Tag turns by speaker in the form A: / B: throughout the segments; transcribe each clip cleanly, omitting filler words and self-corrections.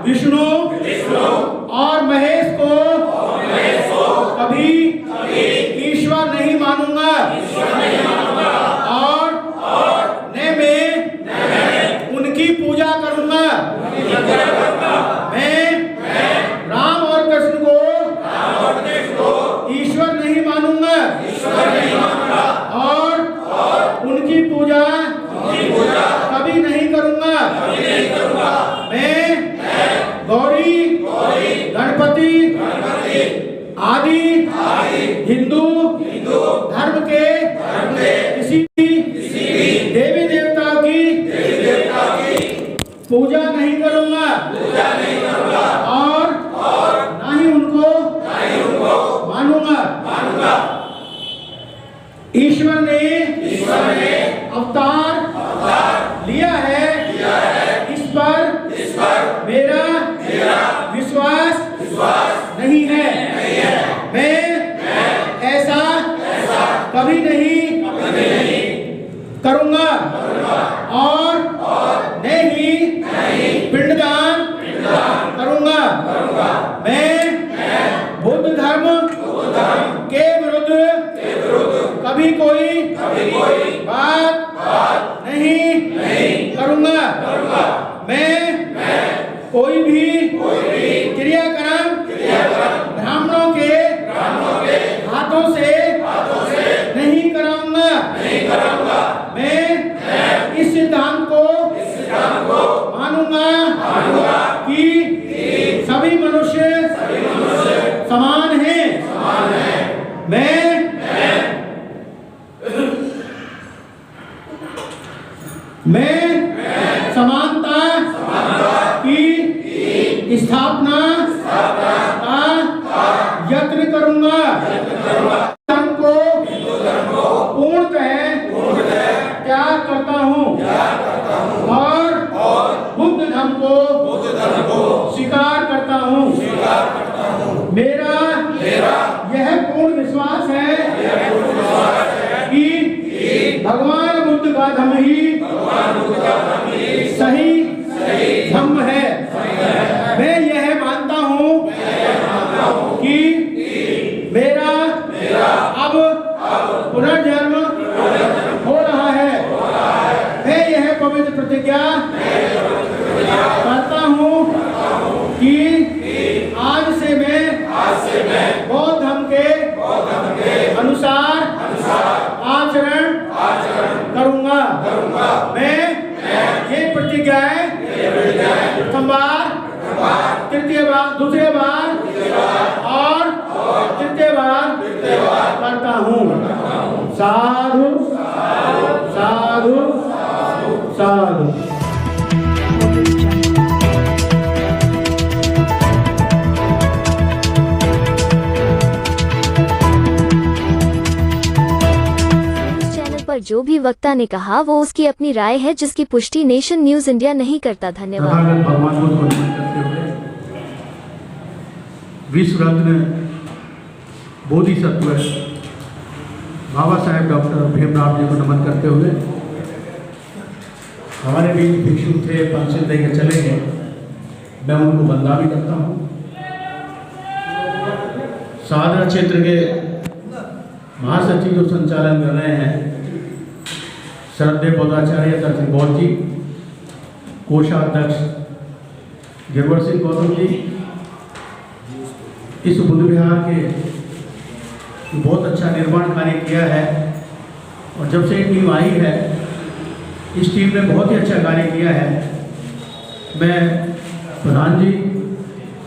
A: विष्णु और महेश को कभी ईश्वर नहीं मानूंगा और न मैं उनकी पूजा करूंगा। मैं राम और कृष्ण को ईश्वर नहीं मानूंगा और उनकी पूजा कभी नहीं करूंगा। मैं गौरी गणपति आदि हिंदू धर्म के किसी देवी देवताओं की पूजा नहीं करूंगा और ना ही उनको मानूंगा। ईश्वर ने अवतार लिया है, इस पर मेरा विश्वास नहीं है। मैं ऐसा कभी नहीं करूंगा और न ही पिंडदान करूंगा। मैं बुद्ध धर्म के विरुद्ध कभी कोई बात नहीं करूंगा। मैं कोई भी क्रियाक्रम ब्राह्मणों के हाथों से नहीं कराऊंगा। मैं इस सिद्धांत को मानूंगा कि सभी मनुष्य समान हैं। मैं समानता की स्थापना का यत्न करूंगा। धर्म को पूर्णतः त्याग करता हूँ और बुद्ध धर्म को स्वीकार करता हूँ। मेरा यह पूर्ण विश्वास है कि भगवान बुद्ध का धर्म ही सही धर्म है। मैं यह मानता हूँ कि मेरा अब पुनर्जन्म हो रहा है। मैं यह पवित्र प्रतिज्ञा करता हूँ कि आज से मैं बौद्ध धर्म के अनुसार आचरण करूंगा। मैं ये प्रतिज्ञाएं प्रथम बार, तृतीय बार, दूसरे बार और तृतीय बार करता हूँ। साधु साधु साधु।
B: जो भी वक्ता ने कहा वो उसकी अपनी राय है, जिसकी पुष्टि नेशन न्यूज इंडिया नहीं करता। धन्यवाद।
C: भगवान को नमन करते हुए विश्व रत्न बोधिसत्व बाबा साहेब डॉक्टर भीमराव जी को नमन करते हुए हमारे बीच भिक्षु थे, पंक्ति देकर चले गए, मैं उनको वंदना भी करता हूँ। साधना क्षेत्र के महासचिव जो संचालन कर रहे हैं श्रद्धेय पदाचार्य दर्शन गौर जी, कोषाध्यक्ष गिरवर सिंह गौतम जी, इस बुद्ध विहार के बहुत अच्छा निर्माण कार्य किया है और जब से टीम आई है इस टीम ने बहुत ही अच्छा कार्य किया है। मैं प्रधान जी,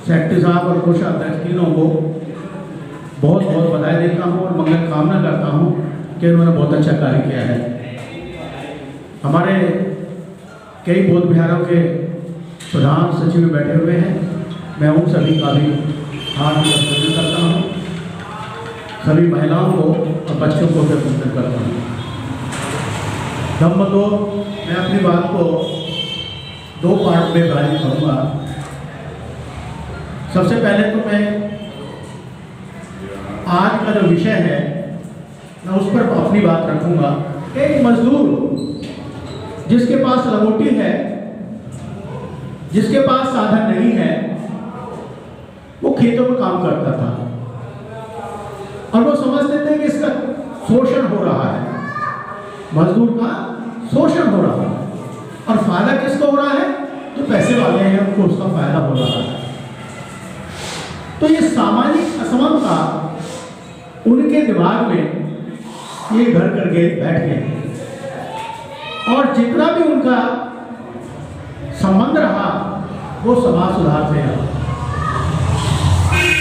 C: सेक्रेटरी साहब और कोषाध्यक्ष तीनों को बहुत बहुत बधाई देता हूँ और मंगल कामना करता हूँ कि उन्होंने बहुत अच्छा कार्य किया है। हमारे कई बौद्ध विहारों के प्रधान सचिव बैठे हुए हैं, मैं उन सभी का भी हार्दिक अभिनंदन करता हूँ। सभी महिलाओं को और बच्चों को भी अभिनंदन करता हूँ। धम्म तो मैं अपनी बात को दो पार्ट में विभाजित करूँगा। सबसे पहले तो मैं आज का जो विषय है मैं उस पर अपनी बात रखूँगा। एक मजदूर जिसके पास लंगोटी है जिसके पास साधन नहीं है वो खेतों में काम करता था और वो समझते थे कि इसका शोषण हो रहा है, मजदूर का शोषण हो रहा है। और फायदा किसको हो रहा है? तो पैसे वाले हैं, उनको उसका फायदा हो रहा है। तो ये सामाजिक असमानता उनके दिमाग में ये घर करके बैठ गए और जितना भी उनका संबंध रहा वो समाज सुधार से रहा।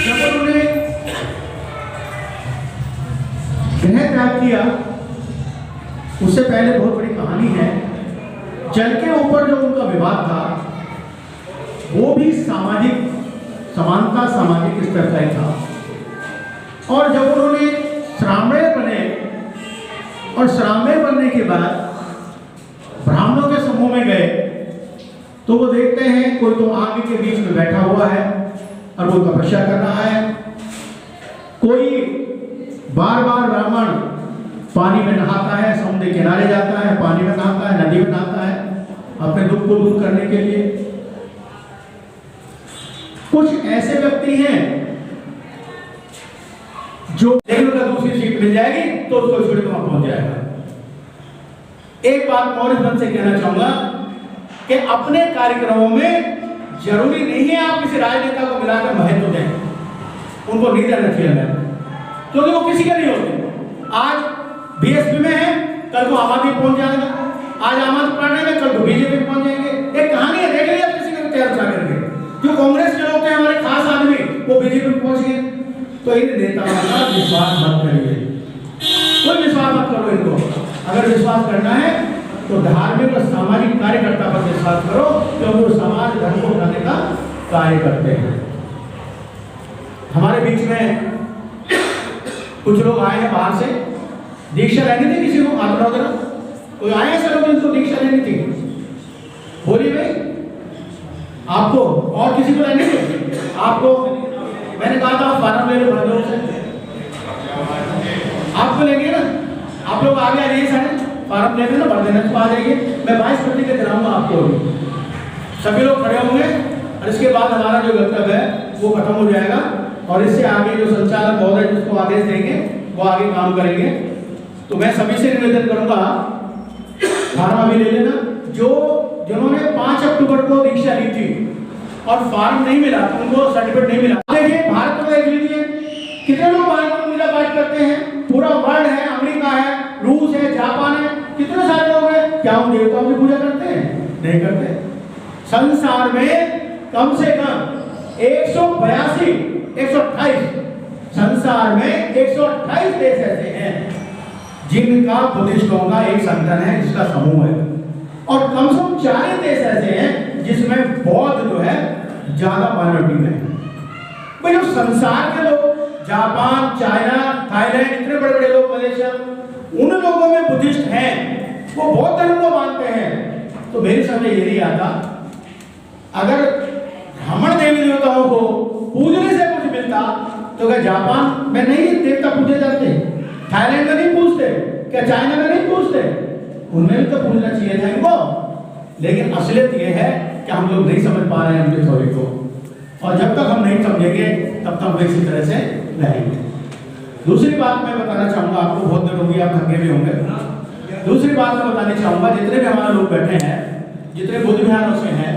C: जब उन्होंने गृह त्याग किया, उससे पहले बहुत बड़ी कहानी है। जल के ऊपर जो उनका विवाद था वो भी सामाजिक समानता, सामाजिक स्तर का ही था। और जब उन्होंने श्राम्य बने और श्राम्य बनने के बाद ब्राह्मणों के समूह में गए तो वो देखते हैं कोई तो आग के बीच में बैठा हुआ है और वो तपस्या कर रहा है, कोई बार बार ब्राह्मण पानी में नहाता है, समुद्र के किनारे जाता है, पानी में नहाता है, नदी में नहाता है अपने दुख को दूर करने के लिए। कुछ ऐसे व्यक्ति हैं जो का दूसरी सीट मिल जाएगी तो उसको छोड़ के वहां पहुंच जाएगा। एक बात और इस मन से कहना चाहूंगा कि अपने कार्यक्रमों में जरूरी नहीं है आप किसी राजनेता को मिलाकर महत्व दें, उनको नहीं देना चाहिए क्योंकि वो किसी के नहीं होते। आज बीएसपी में है, कल को आम आदमी पहुंच जाएगा, आज आम आदमी पार्टी में, कल को बीजेपी पहुंच जाएंगे। एक कहानी है, देख लिया किसी को तैयार करके जो कांग्रेस के लोग थे हमारे खास आदमी वो बीजेपी में पहुंच गए। तो इन नेताओं का विश्वास मत करिए, कोई विश्वास मत करो इनको। अगर विश्वास करना है तो धार्मिक और सामाजिक कार्यकर्ता पर विश्वास करो क्योंकि वो समाज धर्म को बनाने का कार्य करते हैं। हमारे बीच में कुछ लोग आए हैं बाहर से, दीक्षा लेनी थी किसी को, हाथ उठाओ जरा, कोई आए हैं सर जिनको दीक्षा लेनी थी? बोलिए भाई, आपको और किसी को लेनी थी? आपको मैंने कहा था फार्म ले लो भर से, आपको लेंगे ना, आप लोग आगे आ जाइए सारे, फार्म ले लेना, भर देना, तो आ जाइए। मैं 22 प्रतिशत दिलाऊंगा आपको, सभी लोग खड़े होंगे और इसके बाद हमारा जो वक्तव्य है वो खत्म हो जाएगा और इससे आगे जो संचालक महोदय जिसको आदेश देंगे वो आगे काम करेंगे। तो मैं सभी से निवेदन करूंगा फार्म अभी ले लेना। जिन्होंने 5 अक्टूबर को दीक्षा ली थी और फार्म नहीं मिला, उनको सर्टिफिकेट नहीं मिला। देखिए भारत में देख लीजिए कितने लोग भारत में पूजा पाठ करते हैं, पूरा वर्ल्ड है, अमेरिका है, रूस है, जापान है, कितने सारे लोग हैं। क्या उन देवताओं की पूजा करते हैं? नहीं करते। संसार में कम से कम 182 128 संसार में 128 देश ऐसे हैं जिनका बुद्धिस्टों का एक संगठन है, जिसका समूह है, और कम से कम 40 देश ऐसे हैं जिसमें बौद्ध जो है ज्यादा माइनॉरिटी में है। भाई जो संसार के लोग, जापान, चाइना, थाईलैंड, इतने बड़े बड़े लोग, मलेशिया, उन लोगों में बुद्धिस्ट हैं, वो बौद्ध धर्म को मानते हैं। तो मेरी समझ ये नहीं आता, अगर ब्राह्मण देवी देवताओं को पूजने से कुछ मिलता तो क्या जापान में नहीं देवता पूजे जाते, थाईलैंड में नहीं पूजते, क्या चाइना में नहीं पूजते? उनमें भी तो पूजना चाहिए था इनको। लेकिन असलियत ये है कि हम लोग नहीं समझ पा रहे हैं उनके थ्योरी को, और जब तक हम नहीं समझेंगे तब तक हम इसी तरह से रहेंगे। दूसरी बात मैं बताना चाहूँगा, आपको बहुत देर होगी, आप थके भी होंगे। दूसरी बात मैं बताना चाहूँगा, जितने भी हमारे लोग बैठे हैं, जितने बुद्ध विहारों से हैं,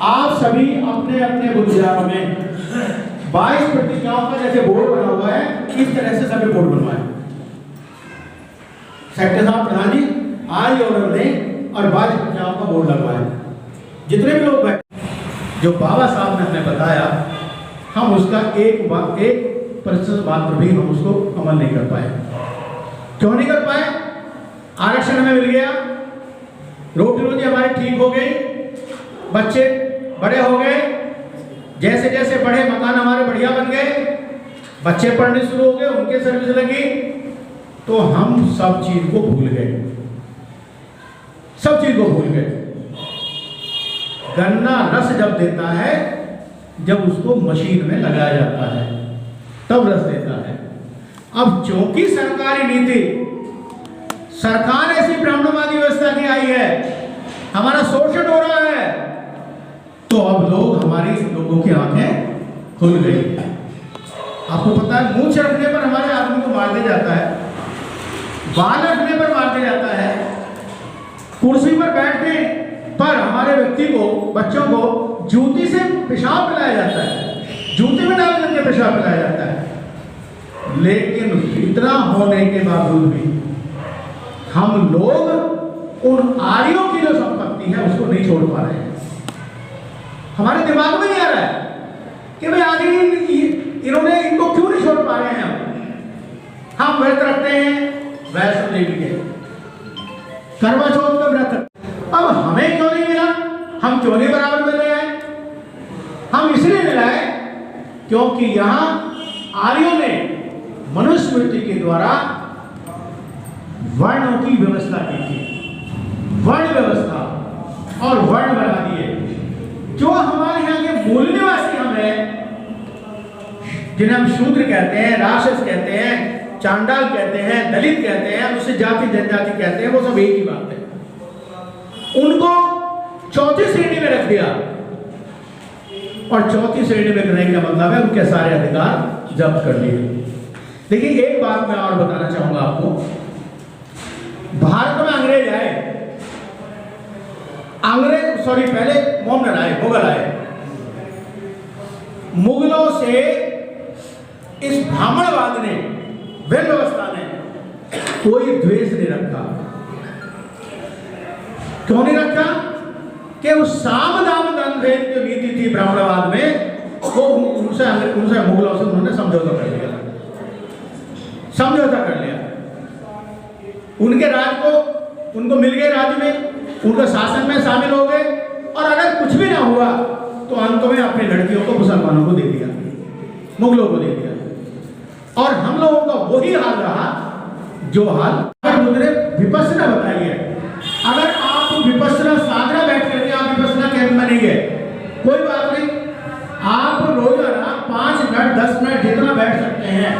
C: आप सभी अपने अपने बुद्ध विहारों में 22 प्रतिज्ञाओं का जैसे बोर्ड बना हुआ है, इस तरह से सभी बोर्ड बनवाएं। सेक्रेटरी साहब, प्रधान जी आज और लें और 22 प्रतिज्ञाओं का बोर्ड लगवाएं। जितने भी लोग बैठे, जो बाबा साहब ने हमें बताया, हम उसका 1% मात्र भी हम उसको अमल नहीं कर पाए। क्यों नहीं कर पाए? आरक्षण हमें मिल गया, रोटी रोजी हमारी ठीक हो गई, बच्चे बड़े हो गए, जैसे जैसे बढ़े मकान हमारे बढ़िया बन गए, बच्चे पढ़ने शुरू हो गए, उनके सर्विस लगी, तो हम सब चीज को भूल गए, सब चीज को भूल गए। गन्ना रस जब देता है, जब उसको मशीन में लगाया जाता है तब रस देता है। अब चूंकि सरकारी नीति, सरकार ऐसी ब्राह्मणवादी व्यवस्था की आई है, हमारा शोषण हो रहा है, तो अब लोगों की आंखें खुल गई। आपको पता है, मूंछ रखने पर हमारे आदमी को मार दिया जाता है, बाल रखने पर मार दिया जाता है, कुर्सी पर बैठने पर हमारे व्यक्ति को, बच्चों को जूती से पेशाब पिलाया जाता है, जूते में डाल करके पेशाब पिलाया जाता है। लेकिन इतना होने के बावजूद भी हम लोग उन आर्यों की जो संपत्ति है उसको नहीं छोड़ पा रहे हैं। हमारे दिमाग में नहीं आ रहा है कि भाई आगे इनको क्यों नहीं छोड़ पा रहे हैं। हम व्रत रखते हैं वैष्णो देवी के, करवा चौथ का व्रत, अब हमें क्यों नहीं मिला, हम क्यों नहीं बराबर में ले आए। हम इसलिए ले आए क्योंकि यहां आर्यों ने मनुस्मृति के द्वारा वर्णों की व्यवस्था की थी, वर्ण व्यवस्था, और वर्ण बना दिए। जो हमारे यहाँ के मूल निवासी हम हैं, जिन्हें हम शूद्र कहते हैं, राक्षस कहते हैं, चांडाल कहते हैं, दलित कहते हैं, उससे जाति जनजाति कहते हैं, वो सब एक ही बात है। उनको चौथी श्रेणी में रख दिया, और चौथी श्रेणी में करने का मतलब है उनके सारे अधिकार जब्त कर लिए। लेकिन एक बात मैं और बताना चाहूंगा आपको, भारत में अंग्रेज आए, पहले मुगल आए। मुगलों से इस ब्राह्मणवाद ने, वैन व्यवस्था ने कोई द्वेष नहीं रखा। क्यों नहीं रखा? कि उस साम दाम दंड भेद की नीति थी ब्राह्मणवाद में, वो उनसे मुगलों से उन्होंने समझौता कर लिया, उनके राज को उनको मिल गए, राज्य में उनका शासन में शामिल हो गए, और अगर कुछ भी ना हुआ तो अंत में अपनी लड़कियों को मुसलमानों को दे दिया, मुगलों को दे दिया। और हम लोगों का वही हाल रहा जो हाल, अगर मुझे विपස්සना बताई है, अगर आप विपස්සना साधना बैठ करके आप विपස්සना कैंप में नहीं गए, कोई बात नहीं, आप रोजाना 5 मिनट 10 मिनट जितना बैठ सकते हैं,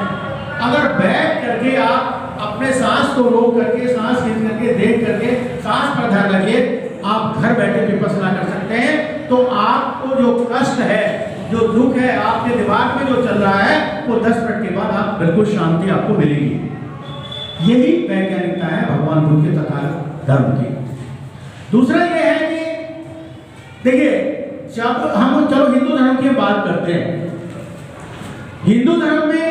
C: अगर बैठ करके आप अपने सांस को रोक करके, सांस खींच करके, देख करके, सांस पर ध्यान रखिए, आप घर बैठे विपස්සना कर सकते हैं। तो आपको जो कष्ट है, जो दुख है, आपके दिमाग में जो चल रहा है, वो 10 मिनट के बाद आप बिल्कुल शांति आपको मिलेगी। यही वैज्ञानिकता है भगवान बुद्ध के तथागत धर्म की। दूसरा ये है कि देखिए, जब हम चलो हिंदू धर्म की बात करते हैं, हिंदू धर्म में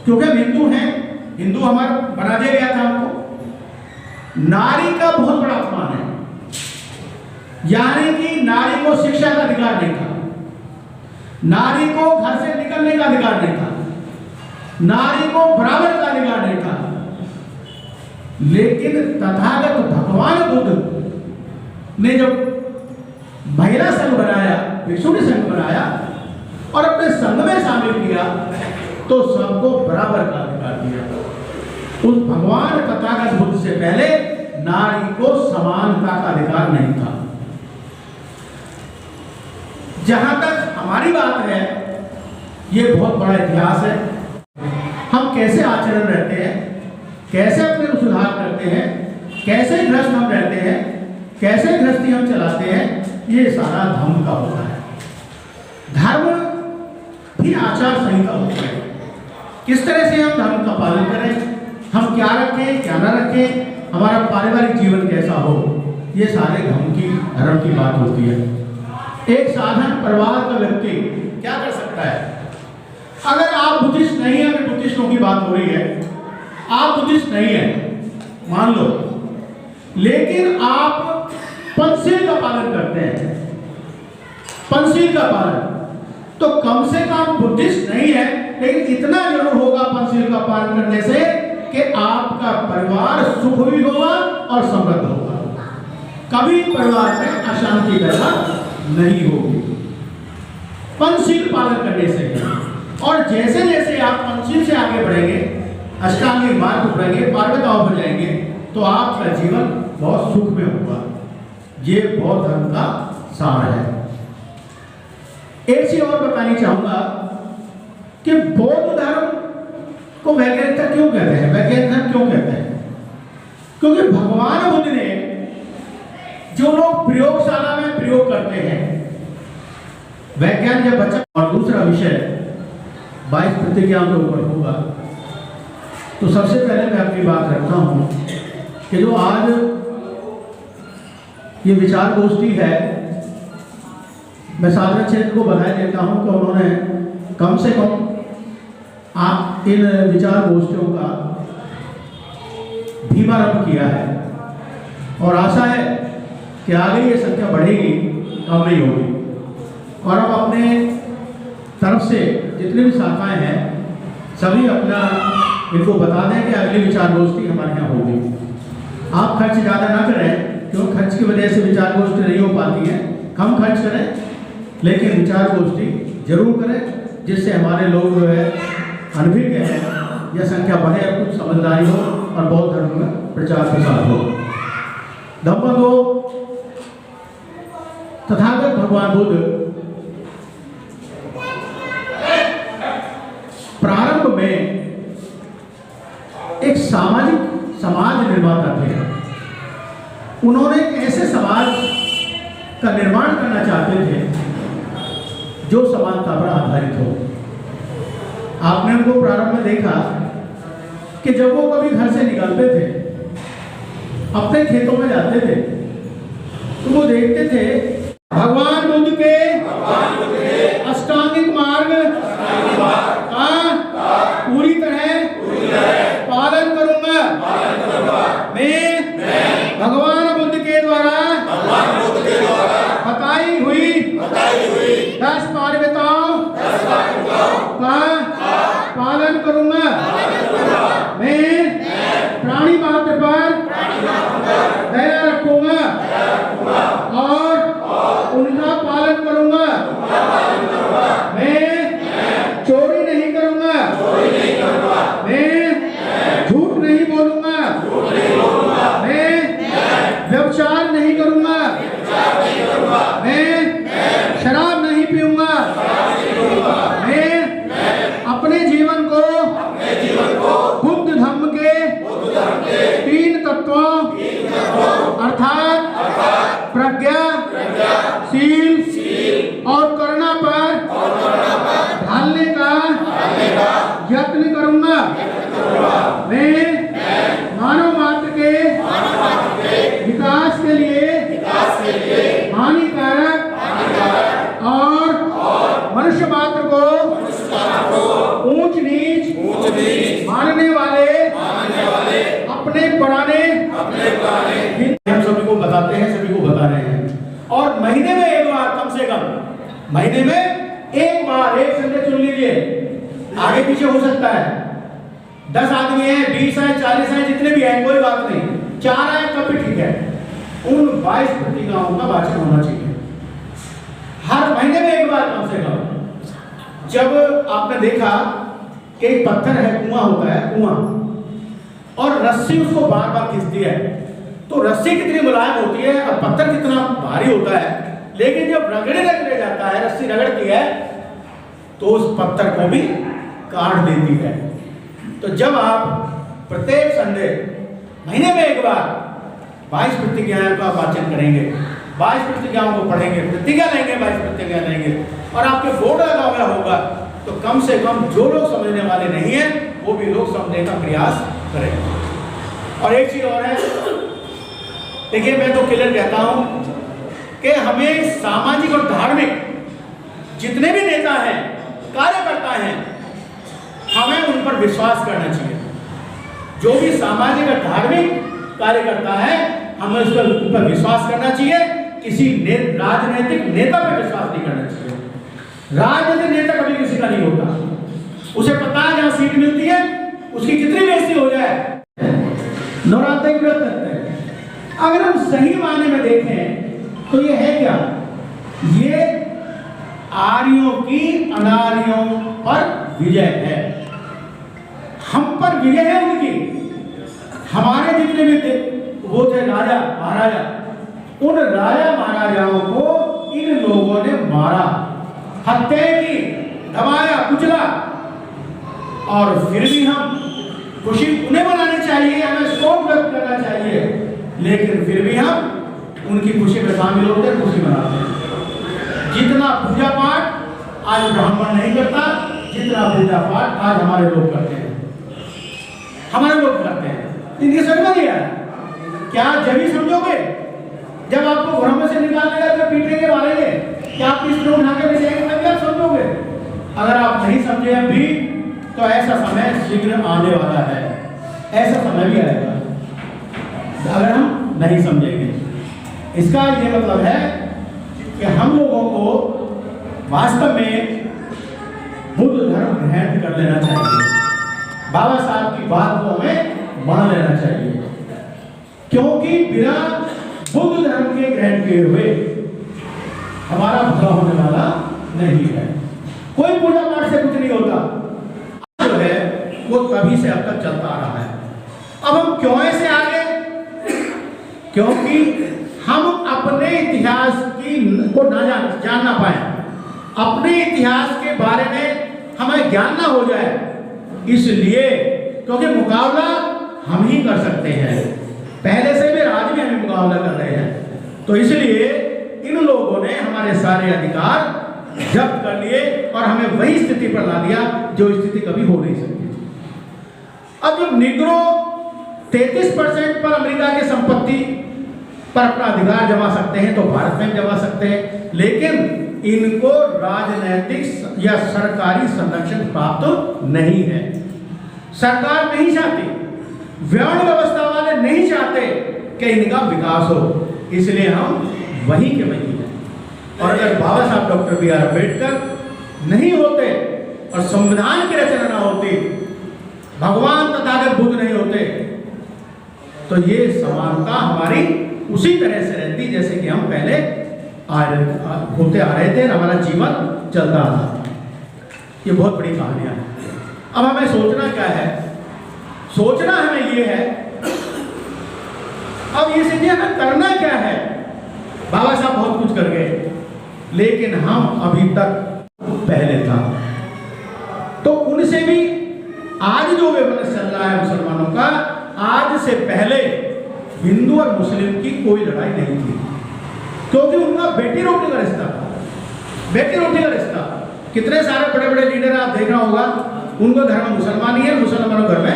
C: क्योंकि हम हिंदू हैं, हिंदू हमारा बना दिया गया था हमको, नारी का बहुत बड़ा अपमान है, यानी कि नारी को शिक्षा का अधिकार नहीं था, नारी को घर से निकलने का अधिकार नहीं था, नारी को बराबर का अधिकार नहीं था। लेकिन तथागत भगवान बुद्ध ने जब महिला संघ बनाया, भिक्षुणी संघ बनाया और अपने संघ में शामिल किया, तो सबको बराबर का अधिकार दिया। उस भगवान तथागत बुद्ध से पहले नारी को समानता का अधिकार नहीं था। जहां तक हमारी बात है, ये बहुत बड़ा इतिहास है। हम कैसे आचरण रहते हैं, कैसे अपने को सुधार करते हैं, कैसे गृहस्थ हम रहते हैं, कैसे गृहस्थी हम चलाते हैं, ये सारा धर्म का होता है। धर्म भी आचार संहिता होती है, किस तरह से हम धर्म का पालन करें, हम क्या रखें क्या ना रखें, हमारा पारिवारिक जीवन कैसा हो, ये सारे धर्म की बात होती है। एक साधारण परिवार का व्यक्ति क्या कर सकता है? अगर आप बुद्धिस्ट नहीं है, अगर बुद्धिस्टों की बात हो रही है, आप बुद्धिस्ट नहीं है मान लो, लेकिन आप पंचशील का पालन करते हैं, पंचशील का पालन, तो कम से कम बुद्धिस्ट नहीं है, लेकिन इतना जरूर होगा पंचशील का पालन करने से कि आपका परिवार सुख भी होगा और समृद्ध होगा, कभी परिवार में अशांति पैदा नहीं होगी पंचशील पालन करने से। और जैसे जैसे आप पंचशील से आगे बढ़ेंगे, अष्टांगिक मार्ग पर बढ़ेंगे, पार्वताओं पर जाएंगे, तो आपका जीवन बहुत सुख में होगा। ये बौद्ध धर्म का सार है। एक चीज और बतानी चाहूंगा कि बौद्ध धर्म को वैज्ञानिकता क्यों कहते हैं, वैज्ञानिक धर्म क्यों कहते हैं? क्योंकि भगवान बुद्ध ने जो लोग प्रयोगशाला में प्रयोग करते हैं, वैज्ञान जब बच्चा और दूसरा विषय 22 प्रतिज्ञाओं के ऊपर होगा, तो सबसे पहले मैं अपनी बात रखता हूँ कि जो आज ये विचार गोष्ठी है, मैं साधारण क्षेत्र को बधाई देता हूँ कि उन्होंने कम से कम आप इन विचार गोष्ठियों का धीमारंभ किया है और आशा है कि आगे ये संख्या बढ़ेगी, कम नहीं होगी। और अब अपने तरफ से जितने भी शाखाएं हैं सभी अपना इनको बता दें कि अगली विचार गोष्ठी हमारे यहाँ होगी। आप खर्च ज़्यादा ना करें, क्यों खर्च की वजह से विचार गोष्ठी नहीं हो पाती है। कम खर्च करें लेकिन विचार गोष्ठी जरूर करें, जिससे हमारे लोग जो है अनभिज्ञ है यह संख्या बढ़े और कुछ समझदारी हो और बौद्ध धर्म में प्रचार प्रसार हो। नंबर 2, तथागत भगवान बुद्ध प्रारंभ में एक सामाजिक समाज निर्माता थे। उन्होंने एक ऐसे समाज का निर्माण करना चाहते थे जो समानता पर आधारित हो। आपने उनको प्रारंभ में देखा कि जब वो कभी घर से निकलते थे, अपने खेतों में जाते थे, तो वो देखते थे भगवान बुद्ध के अष्टांगिक मार्ग का पूरी तरह पालन करूंगा। मैं भगवान बुद्ध के द्वारा बताई हुई 10 पारमिताओं का पालन करूंगा। मैं प्राणी मात्र पर दया रखूंगा और उनका पालन करूंगा। मैं चोरी नहीं करूंगा। मैं झूठ नहीं बोलूंगा। मैं व्यभिचार नहीं करूंगा। मैं शराब नहीं पीऊंगा। मैं अपने जीवन को बुद्ध धर्म के 3 तत्वों अर्थात प्रज्ञा, शील और करुणा पर ढालने का यत्न करूंगा। मैं मानव मात्र के विकास के लिए हानिकारक और मनुष्य मात्र को ऊंच नीच मानने वाले अपने पुराने हम सभी को बताते हैं, सभी को बता रहे हैं। और महीने में एक बार, कम से कम महीने में एक बार एक संडे चुन लीजिए। आगे पीछे हो सकता है, 10 आदमी है, 20 है, 40 है, जितने भी हैं कोई बात नहीं, 4 आए तब भी ठीक है। उन 22 प्रतिज्ञाओं का वाचन होना चाहिए हर महीने में एक बार कम से कम। जब आपने देखा कि एक पत्थर है, कुआं होता है, कुआं, और रस्सी उसको बार बार खींचती है, तो रस्सी कितनी मुलायम होती है और पत्थर कितना भारी होता है, लेकिन जब रगड़े जाता है, रस्सी रगड़ती है तो उस पत्थर को भी काट देती है। तो जब आप प्रत्येक संडे महीने में एक बार 22 प्रतिज्ञाओं का वाचन करेंगे, 22 प्रतिज्ञाओं को पढ़ेंगे, प्रतिज्ञा लेंगे, 22 प्रतिज्ञा लेंगे और आपके बोर्ड लगा हुआ होगा, तो कम से कम जो लोग समझने वाले नहीं है वो भी लोग समझने का प्रयास करें। और एक चीज और है, देखिए मैं तो क्लियर कहता हूं कि हमें सामाजिक और धार्मिक जितने भी नेता हैं, कार्यकर्ता हैं, हमें उन पर विश्वास करना चाहिए। जो भी सामाजिक और धार्मिक कार्यकर्ता है हमें उस पर विश्वास करना चाहिए। किसी राजनीतिक नेता पर विश्वास नहीं करना चाहिए। राजनीतिक नेता कभी किसी का नहीं होता। उसे पता है जहां सीट मिलती है उसकी कितनी बेइज्जती हो जाए, नवरात्रि के व्रत करते हैं। अगर हम सही मायने में देखें तो ये है क्या, ये आर्यों की अनार्यों पर विजय है। हम पर विजय है उनकी। हमारे जितने भी वो थे राजा महाराजा, उन राजा महाराजाओं को इन लोगों ने मारा, हत्या की, दबाया, कुचला, और फिर भी हम खुशी उन्हें मनानी चाहिए, हमें शोक व्यक्त करना चाहिए, लेकिन फिर भी हम उनकी खुशी में शामिल होकर खुशी मनाते हैं। जितना पूजा पाठ आज ब्राह्मण नहीं करता जितना पूजा पाठ आज हमारे लोग करते हैं, हमारे लोग करते हैं। इनकी समझ में नहीं आया। क्या जब ही समझोगे जब आपको घरों में से निकालने का पीटेंगे मारेंगे, क्या आप इस उठा के ले जाएंगे, तभी आप समझोगे। अगर आप नहीं समझे अभी तो ऐसा समय शीघ्र आने वाला है, ऐसा समय भी आएगा अगर हम नहीं समझेंगे। इसका ये मतलब है कि हम लोगों को वास्तव में बुद्ध धर्म ग्रहण कर लेना चाहिए, बाबा साहब की बात को हमें मान लेना चाहिए, क्योंकि बिना बुद्ध धर्म के ग्रहण किए हुए हमारा भला होने वाला नहीं है। कोई पूजा पाठ से कुछ नहीं होता, जो है वो तभी से अब तक चलता आ रहा है। अब हम क्यों ऐसे आगे? क्योंकि हम अपने इतिहास को ना जान ना पाए, अपने इतिहास के बारे में हमें ज्ञान ना हो जाए, इसलिए क्योंकि मुकाबला हम ही कर सकते हैं, पहले से भी आज भी हम मुकाबला कर रहे हैं, तो इसलिए इन लोगों ने हमारे सारे अधिकार जब्त कर लिए और हमें वही स्थिति पर ला दिया जो स्थिति कभी हो नहीं सकती थी। अब जब निग्रो 33% पर अमेरिका की संपत्ति पर अपना अधिकार जमा सकते हैं तो भारत में जमा सकते हैं, लेकिन इनको राजनीतिक या सरकारी संरक्षण प्राप्त नहीं है। सरकार नहीं चाहती, वर्ण व्यवस्था वाले नहीं चाहते कि इनका विकास हो, इसलिए हम वही के वही हैं। और अगर बाबा साहब डॉक्टर B.R. अम्बेडकर नहीं होते और संविधान की रचना ना होती, भगवान तथागत बुद्ध नहीं होते, तो ये समानता हमारी उसी तरह से रहती जैसे कि हम पहले होते आ रहे थे, हमारा जीवन चलता आ रहा था। ये बहुत बड़ी कहानियां हैं। अब हमें सोचना क्या है? सोचना हमें ये है, अब ये सीधे हमें करना क्या है? बाबा साहब बहुत कुछ कर गए, लेकिन हम अभी तक पहले था, तो उनसे भी आज जो व्यवस्था चल रहा है मुसलमानों का, आज से पहले हिंदू और मुस्लिम की कोई लड़ाई नहीं थी, क्योंकि उनका बेटी रोटी का रिश्ता था, बेटी रोटी का रिश्ता। कितने सारे बड़े बड़े लीडर आप देखना होगा, उनको घर में मुसलमान ही है, मुसलमानों घर में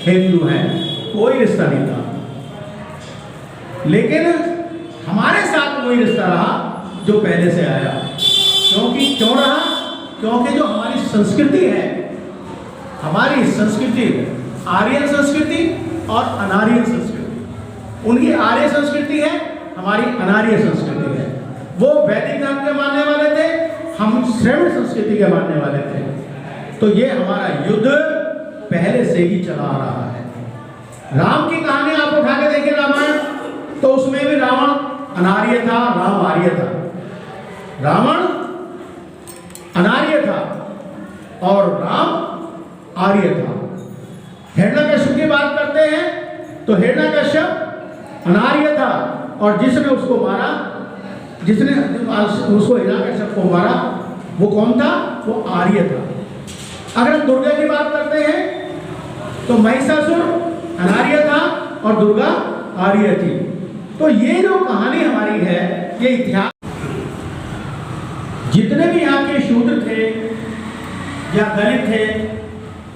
C: हिंदू हैं, कोई रिश्ता नहीं था। लेकिन हमारे साथ वही रिश्ता रहा जो पहले से आया। क्यों रहा? क्योंकि जो हमारी संस्कृति है, हमारी संस्कृति आर्यन संस्कृति और अनार्यन संस्कृति, उनकी आर्य संस्कृति है, हमारी अनार्य संस्कृति है। वो वैदिक धर्म के मानने वाले थे, हम श्रवण संस्कृति के मानने वाले थे। तो ये हमारा युद्ध पहले से ही चला आ रहा है। राम की कहानी आप उठा के देखिए रामायण, तो उसमें भी रावण अनार्य था, राम आर्य था। रावण अनार्य था और राम आर्य था। हिरण्यकश्यप की बात करते हैं तो हिरण्यकश्यप अनार्य था और जिसने उसको मारा, जिसने उसको हिरण्यकश्यप को मारा, वो कौन था? वो आर्य था। अगर हम दुर्गा की बात करते हैं तो महिषासुर अनार्य था और दुर्गा आर्य थी। तो ये जो कहानी हमारी है, ये इतिहास, जितने भी यहाँ के शूद्र थे या दलित थे,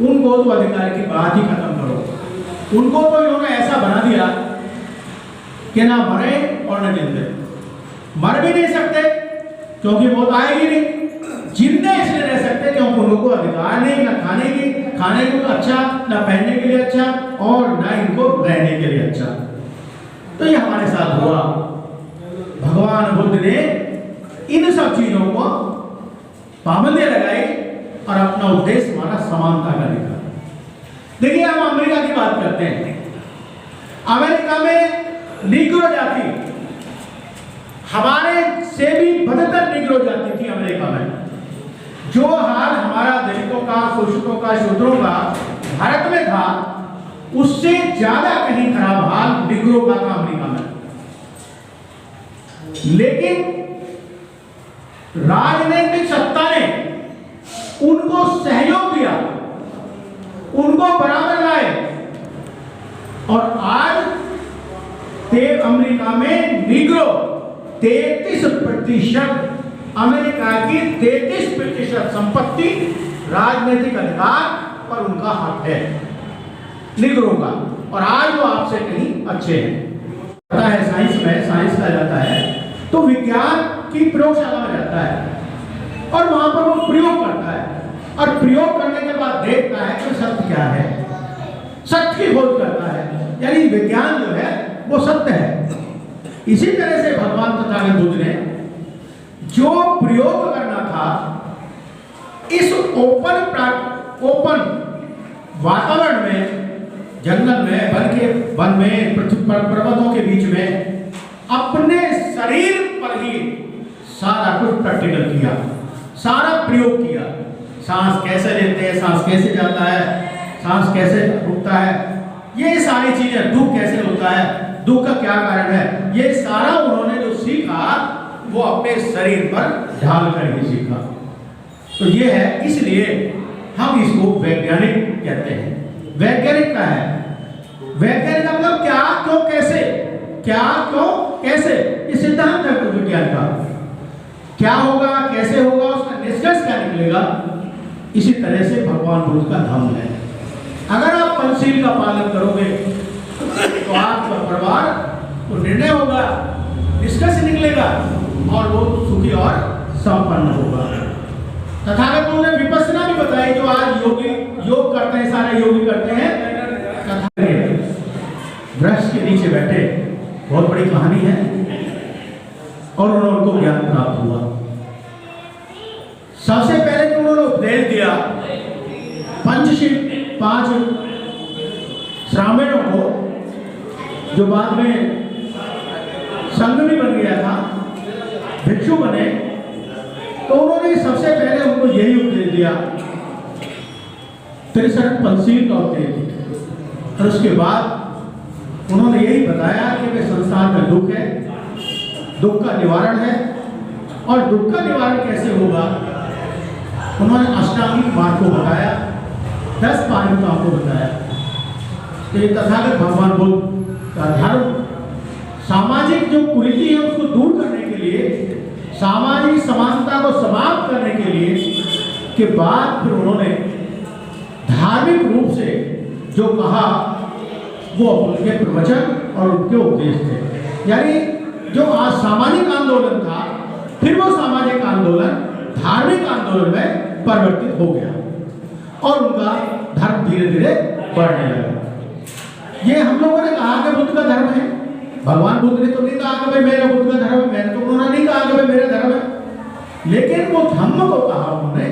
C: उनको तो अधिकार की बात ही खत्म करो। उनको तो इन्होंने ऐसा बना दिया कि ना मरे और ना जिंदे। मर भी नहीं सकते क्योंकि मौत आएगी नहीं, जिंदे इसलिए रह सकते क्योंकि उनको अधिकार नहीं, ना खाने को अच्छा, ना पहनने के लिए अच्छा और ना इनको रहने के लिए अच्छा। तो ये हमारे साथ हुआ। भगवान बुद्ध ने इन सब चीजों को पाबंदी लगाई और अपना उद्देश्य माना समानता का लेकर। देखिए, हम अमेरिका की बात करते हैं। अमेरिका में निग्रो जाति हमारे से भी बदतर निग्रो जाति थी। अमेरिका में जो हाल हमारा दलितों का, शोषितों का, शूद्रों का भारत में था, उससे ज्यादा कहीं खराब हाल निग्रो का था अमेरिका में। लेकिन राजनीतिक सत्ता ने उनको सहयोग दिया, उनको बराबर लाए और आज अमेरिका में निग्रो 33% अमेरिका की 33% संपत्ति राजनीतिक अधिकार पर उनका हक है निगरों का, और आज वो आपसे कहीं अच्छे हैं। पता है साइंस में, साइंस का जाता है तो विज्ञान की प्रयोगशाला में जाता है और वहां पर वो प्रयोग करता है, और प्रयोग करने के बाद देखता है कि सत्य क्या है, सत्य की खोज करता है, यानी विज्ञान जो है वो सत्य है। इसी तरह से भगवान तथागत बुद्ध ने जो प्रयोग करना था इस ओपन वातावरण में, जंगल में, वन में, पर्वतों के बीच में अपने शरीर पर ही सारा कुछ प्रैक्टिकल किया, सारा प्रयोग किया। सांस कैसे लेते हैं, सांस कैसे जाता है, सांस कैसे रुकता है, ये सारी चीजें, दुख कैसे होता है, दुख का क्या कारण है, ये सारा उन्होंने जो सीखा वो अपने शरीर पर ढाल कर ही सीखा। तो ये है, इसलिए हम इसको वैज्ञानिक कहते हैं। वैज्ञानिक का है, वैज्ञानिक का मतलब क्या, क्यों, कैसे, क्या, क्यों, कैसे, ये सिद्धांत है विज्ञान का। क्या होगा, कैसे होगा, उसका निष्कर्ष क्या निकलेगा। इसी तरह से भगवान बुद्ध का धर्म है। अगर आप पंचशील का पालन करोगे तो आपका परिवार को निर्णय होगा, निष्कर्ष निकलेगा और वो सुखी और संपन्न होगा। तथागत बुद्ध ने विपश्यना भी बताई, जो आज योग करते हैं, सारे योगी करते हैं। वृक्ष के नीचे बैठे, बहुत बड़ी कहानी है, और उनको ज्ञान प्राप्त हुआ। सबसे पहले तो उन्होंने उपदेश दिया पंचशील, 5 श्रावणों को, जो बाद में संघ भी बन गया था, भिक्षु बने। तो उन्होंने सबसे पहले उनको यही उपदेश दिया, 63 पंचशील का उपदेश दिया। और उसके बाद उन्होंने यही बताया कि वे संसार में दुख है, दुख का निवारण है, और दुख का निवारण कैसे होगा। उन्होंने अष्टांगिक मार्ग को बताया, 10 पारमिताओं को बताया। तो ये तथागत भगवान बुद्ध का धर्म सामाजिक जो कुरीति है उसको दूर करने के लिए, सामाजिक समानता को समाप्त करने के लिए के बाद फिर उन्होंने धार्मिक रूप से जो कहा वो उनके प्रवचन और उनके उपदेश थे। यानी जो आज सामाजिक आंदोलन था, फिर वो सामाजिक आंदोलन धार्मिक आंदोलन में परिवर्तित हो गया और उनका धर्म धीरे धीरे बढ़ने लगा। ये हम लोगों ने कहा कि बुद्ध का धर्म है, भगवान बुद्ध ने तो नहीं कहा कि भाई मेरा बुद्ध का धर्म है, मैंने तो उन्होंने नहीं कहा कि भाई मेरा धर्म है, लेकिन वो धम्म को कहा उन्होंने।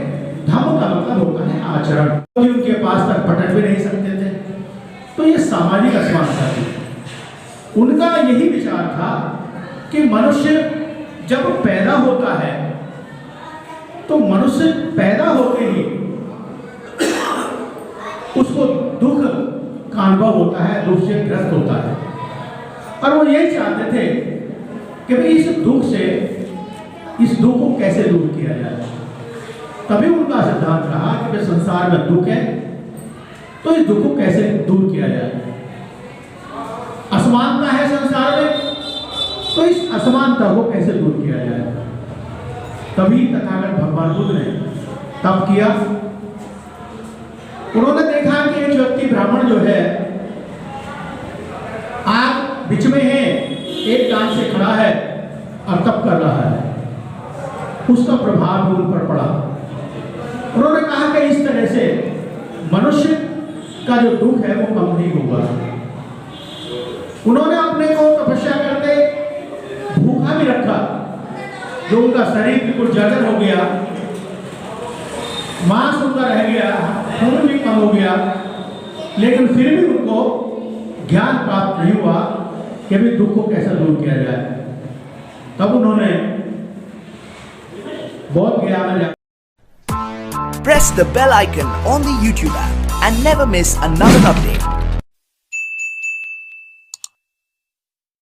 C: धम्म का मतलब होता है आचरण। तो उनके पास तक भटक भी नहीं सकते थे, तो ये सामाजिक असमानता थी। उनका यही विचार था कि मनुष्य जब पैदा होता है तो मनुष्य पैदा होते ही उसको दुख का अनुभव होता है, दुख से ग्रस्त होता है, और वो यही चाहते थे कि भाई इस दुख को कैसे दूर किया जाए। तभी उनका सिद्धांत रहा कि भाई संसार में दुख है, तो इस दुख को कैसे दूर किया जाए। असमानता है संसार में, तो इस असमानता को कैसे दूर किया जाए। तभी तथागत भगवान बुद्ध ने तप किया। उन्होंने देखा कि एक व्यक्ति ब्राह्मण जो है आग बीच में है, एक कान से खड़ा है और तप कर रहा है, उसका प्रभाव उन पर पड़ा। उन्होंने कहा कि इस तरह से मनुष्य का जो दुख है वो कम नहीं होगा। उन्होंने अपने को तपस्या करते भूखा भी रखा, जो उनका शरीर बिल्कुल जर्जर हो गया, मांस उनका रह गया, खून भी कम हो गया, लेकिन फिर भी उनको ज्ञान प्राप्त नहीं हुआ कि भी दुख को कैसे दूर किया जाए। तब उन्होंने बहुत ज्ञान।
D: Press the bell icon on the YouTube app and never miss another update.